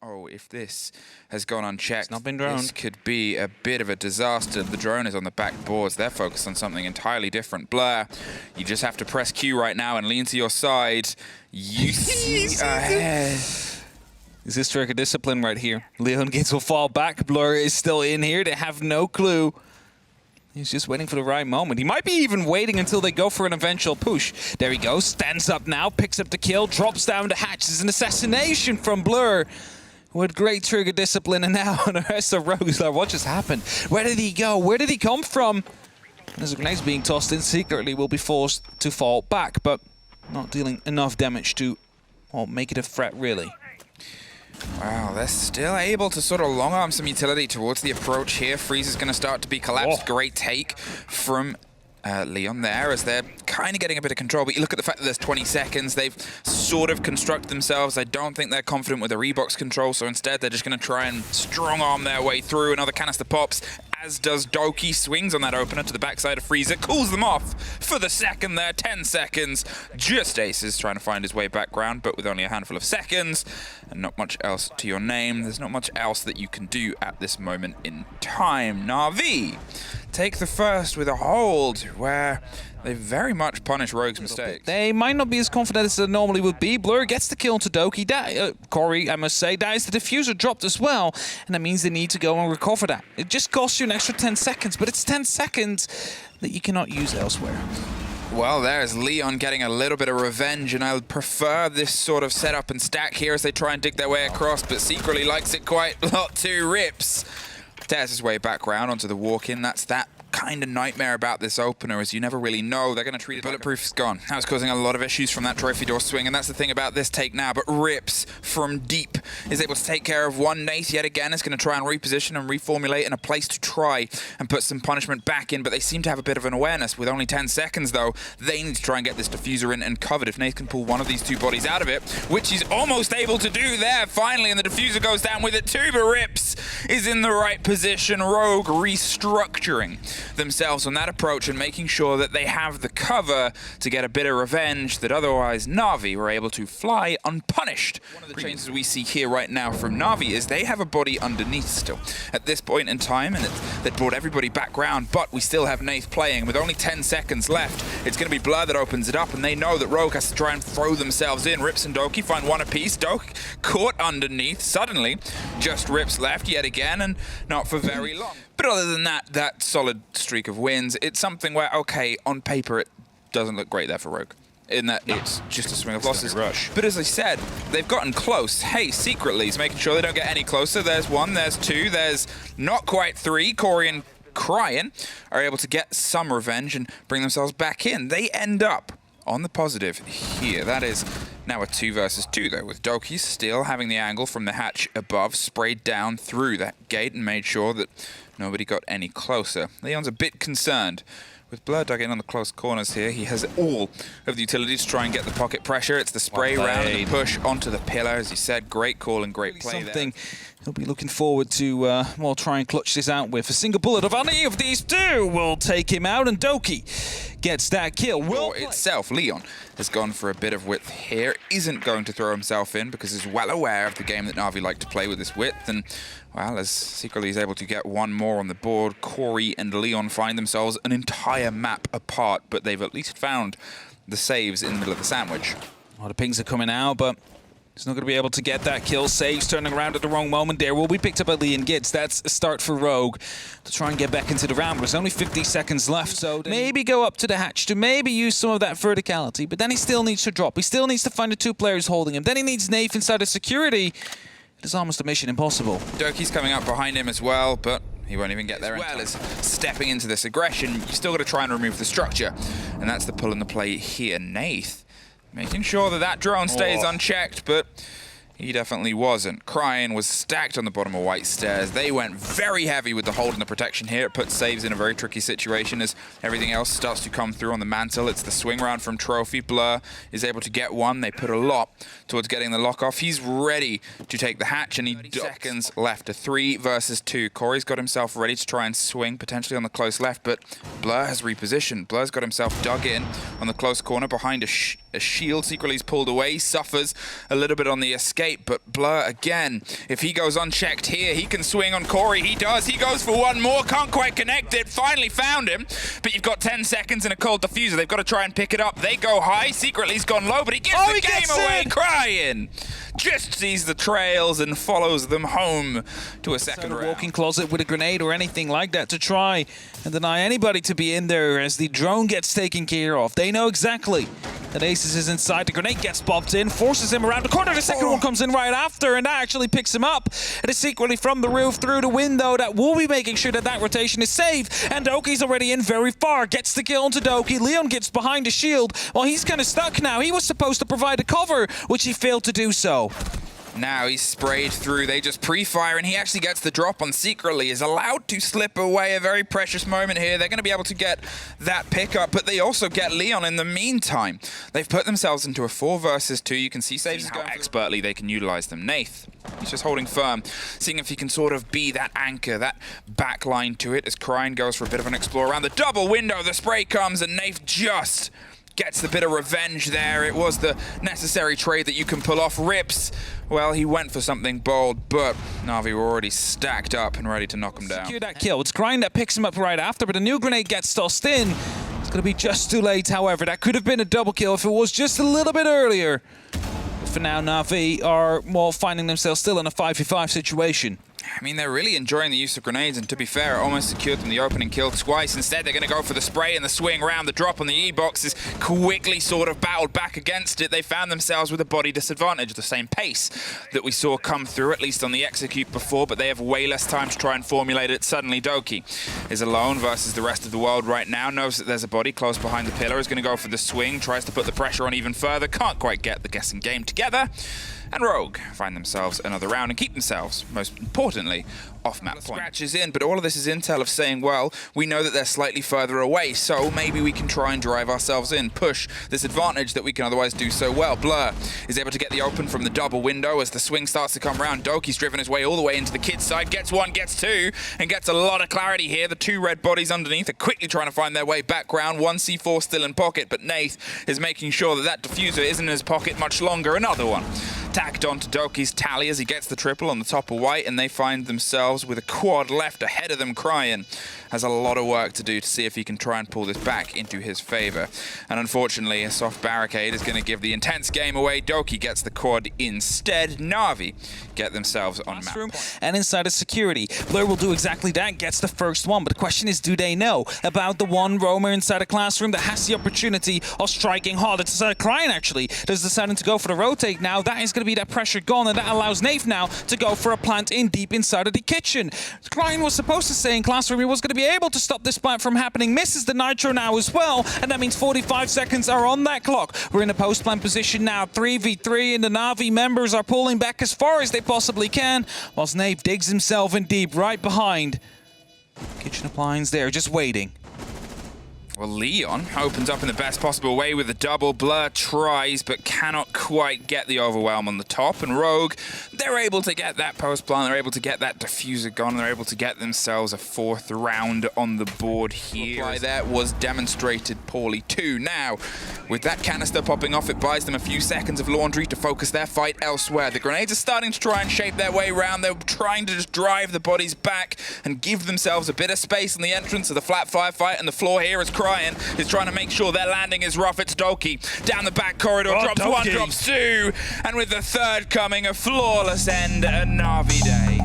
Oh, if this has gone unchecked, it's not been droned. This could be a bit of a disaster. The drone is on the back boards. They're focused on something entirely different. Blur, you just have to press Q right now and lean to your side. You see ahead. Is this trick of discipline right here? Leon Gates will fall back. Blur is still in here. They have no clue. He's just waiting for the right moment. He might be even waiting until they go for an eventual push. There he goes. Stands up now. Picks up the kill. Drops down the hatch. It's an assassination from Blur. With great trigger discipline. And now the rest of Rogue's like, what just happened? Where did he go? Where did he come from? As a grenade's being tossed in secretly, will be forced to fall back. But not dealing enough damage to make it a threat, really. Wow, they're still able to sort of long-arm some utility towards the approach here. Freeze is going to start to be collapsed. Oh. Great take from Leon there as they're kind of getting a bit of control. But you look at the fact that there's 20 seconds. They've sort of constructed themselves. I don't think they're confident with the Rebox control, so instead they're just going to try and strong-arm their way through. Another canister pops, as does Doki. Swings on that opener to the backside of Freezer. Cools them off for the second there. 10 seconds. Just Aces trying to find his way back ground, but with only a handful of seconds and not much else to your name. There's not much else that you can do at this moment in time. NaVi take the first with a hold where they very much punish Rogue's mistakes. They might not be as confident as they normally would be. Blur gets the kill onto Doki. Corey, I must say, dies. The diffuser dropped as well, and that means they need to go and recover that. It just costs you an extra 10 seconds, but it's 10 seconds that you cannot use elsewhere. Well, there's Leon getting a little bit of revenge, and I prefer this sort of setup and stack here as they try and dig their way across, but secretly likes it quite a lot too. Rips tears his way back round onto the walk-in. That's that kind of nightmare about this opener, as you never really know. They're going to treat it. Bulletproof is gone. That was causing a lot of issues from that trophy door swing, and that's the thing about this take now. But Rips from deep is able to take care of one. Nath yet again is going to try and reposition and reformulate in a place to try and put some punishment back in, but they seem to have a bit of an awareness. With only 10 seconds though, they need to try and get this diffuser in and covered. If Nath can pull one of these two bodies out of it, which he's almost able to do there finally, and the diffuser goes down with it too, but Rips is in the right position. Rogue restructuring themselves on that approach and making sure that they have the cover to get a bit of revenge that otherwise NaVi were able to fly unpunished. One of the changes we see here right now from NaVi is they have a body underneath still at this point in time, and that brought everybody back round, but we still have Nath playing. With only 10 seconds left, it's going to be Blur that opens it up, and they know that Rogue has to try and throw themselves in. Rips and Doki find one apiece. Doki caught underneath. Suddenly, just Rips left yet again, and not for very long. But other than that, that solid streak of wins, it's something where, okay, on paper it doesn't look great there for Rogue, in that it's just a swing of losses. Rush. But as I said, they've gotten close. Hey, secretly, he's making sure they don't get any closer. There's one, there's two, there's not quite three. Corey and Cryan are able to get some revenge and bring themselves back in. They end up on the positive here. That is now a 2 versus 2 though, with Doki still having the angle from the hatch above, sprayed down through that gate and made sure that nobody got any closer. Leon's a bit concerned. With Blur dug in on the close corners here, he has all of the utility to try and get the pocket pressure. It's the spray round and the push onto the pillar, as you said. Great call and great play Something there. he'll be looking forward to try and clutch this out with. A single bullet of any of these two will take him out, and Doki gets that kill. For itself, Leon has gone for a bit of width here. Isn't going to throw himself in because he's well aware of the game that NaVi like to play with this width. And, well, as secretly he's able to get one more on the board, Corey and Leon find themselves an entire map apart, but they've at least found the saves in the middle of the sandwich. The pings are coming out, but he's not going to be able to get that kill. Saves turning around at the wrong moment there. Will be picked up by Leon Gitz. That's a start for Rogue to try and get back into the round. There's only 50 seconds left, so maybe go up to the hatch to maybe use some of that verticality, but then he still needs to drop. He still needs to find the two players holding him. Then he needs Nath inside of security. It is almost a mission impossible. Doki's coming up behind him as well, but he won't even get there. As well as stepping into this aggression, you still got to try and remove the structure, and that's the pull and the play here. Nath making sure that that drone stays unchecked, but he definitely wasn't. Cryan was stacked on the bottom of White Stairs. They went very heavy with the hold and the protection here. It puts saves in a very tricky situation as everything else starts to come through on the mantle. It's the swing round from Trophy. Blur is able to get one. They put a lot towards getting the lock off. He's ready to take the hatch, and he 30 seconds left. A 3 versus 2. Corey's got himself ready to try and swing, potentially on the close left, but Blur has repositioned. Blur's got himself dug in on the close corner behind A shield secretly is pulled away, suffers a little bit on the escape, but Blur again, if he goes unchecked here, he can swing on Corey. He does. He goes for one more, can't quite connect it. Finally found him, but you've got 10 seconds and a cold diffuser. They've got to try and pick it up. They go high. Secretly he's gone low, but he gives the game away. Crying just sees the trails and follows them home to a second round. Walking closet with a grenade or anything like that to try and deny anybody to be in there as the drone gets taken care of. They know exactly that Aces is inside. The grenade gets popped in, forces him around the corner. The second one comes in right after, and that actually picks him up. It is secretly from the roof through the window that will be making sure that that rotation is safe. And Doki's already in very far. Gets the kill onto Doki. Leon gets behind the shield. Well, he's kind of stuck now. He was supposed to provide a cover, which he failed to do so. Now he's sprayed through. They just pre-fire, and he actually gets the drop on Secretly. Is allowed to slip away. A very precious moment here. They're going to be able to get that pickup, but they also get Leon in the meantime. They've put themselves into a 4 versus 2. You can see Saves how expertly they can utilize them. Nath, he's just holding firm, seeing if he can sort of be that anchor, that backline to it, as Crine goes for a bit of an explore around the double window. The spray comes, and Nath just gets the bit of revenge there. It was the necessary trade that you can pull off. Rips, well, he went for something bold, but NaVi were already stacked up and ready to knock him down. Secure that kill. It's Grind that picks him up right after, but a new grenade gets tossed in. It's going to be just too late, however. That could have been a double kill if it was just a little bit earlier. But for now, NaVi are, well, finding themselves still in a 5v5 situation. I mean, they're really enjoying the use of grenades, and to be fair, it almost secured them the opening kill twice. Instead, they're going to go for the spray and the swing round. The drop on the E-box is quickly sort of battled back against it. They found themselves with a body disadvantage, the same pace that we saw come through, at least on the execute before, but they have way less time to try and formulate it. Suddenly, Doki is alone versus the rest of the world right now, knows that there's a body close behind the pillar, is going to go for the swing, tries to put the pressure on even further, can't quite get the guessing game together. And Rogue find themselves another round and keep themselves, most importantly, off-map point. Scratches in, but all of this is intel of saying, well, we know that they're slightly further away, so maybe we can try and drive ourselves in, push this advantage that we can otherwise do so well. Blur is able to get the open from the double window as the swing starts to come around. Doki's driven his way all the way into the kid's side, gets one, gets two, and gets a lot of clarity here. The 2 red bodies underneath are quickly trying to find their way back round. 1 C4 still in pocket, but Nath is making sure that that diffuser isn't in his pocket much longer. Another one tacked onto Doki's tally as he gets the triple on the top of white, and they find themselves with a quad left ahead of them. Cryin has a lot of work to do to see if he can try and pull this back into his favor. And unfortunately, a soft barricade is going to give the intense game away. Doki gets the quad instead. NaVi get themselves on map point. And inside of security, Blur will do exactly that, gets the first one. But the question is, do they know about the one roamer inside a classroom that has the opportunity of striking hard? It's Cryin actually that's deciding to go for the rotate now. That is going to be that pressure gone, and that allows Nath now to go for a plant in deep inside of the kitchen. Cryin was supposed to stay in classroom. He was going to be able to stop this plant from happening. Misses the nitro now as well, and that means 45 seconds are on that clock. We're in a post-plant position now, 3v3, and the NaVi members are pulling back as far as they possibly can, whilst Nath digs himself in deep right behind. Kitchen appliance there, just waiting. Well, Leon opens up in the best possible way with a double. Blur tries, but cannot quite get the overwhelm on the top. And Rogue, they're able to get that post-plant, they're able to get that diffuser gone, and they're able to get themselves a 4th round on the board here. That was demonstrated poorly too. Now, with that canister popping off, it buys them a few seconds of laundry to focus their fight elsewhere. The grenades are starting to try and shape their way around. They're trying to just drive the bodies back and give themselves a bit of space on the entrance of the flat firefight, and the floor here is Cryin is trying to make sure their landing is rough. It's Doki down the back corridor, drops Doki. 1, drops 2, and with the 3rd coming, a flawless end, a NaVi day.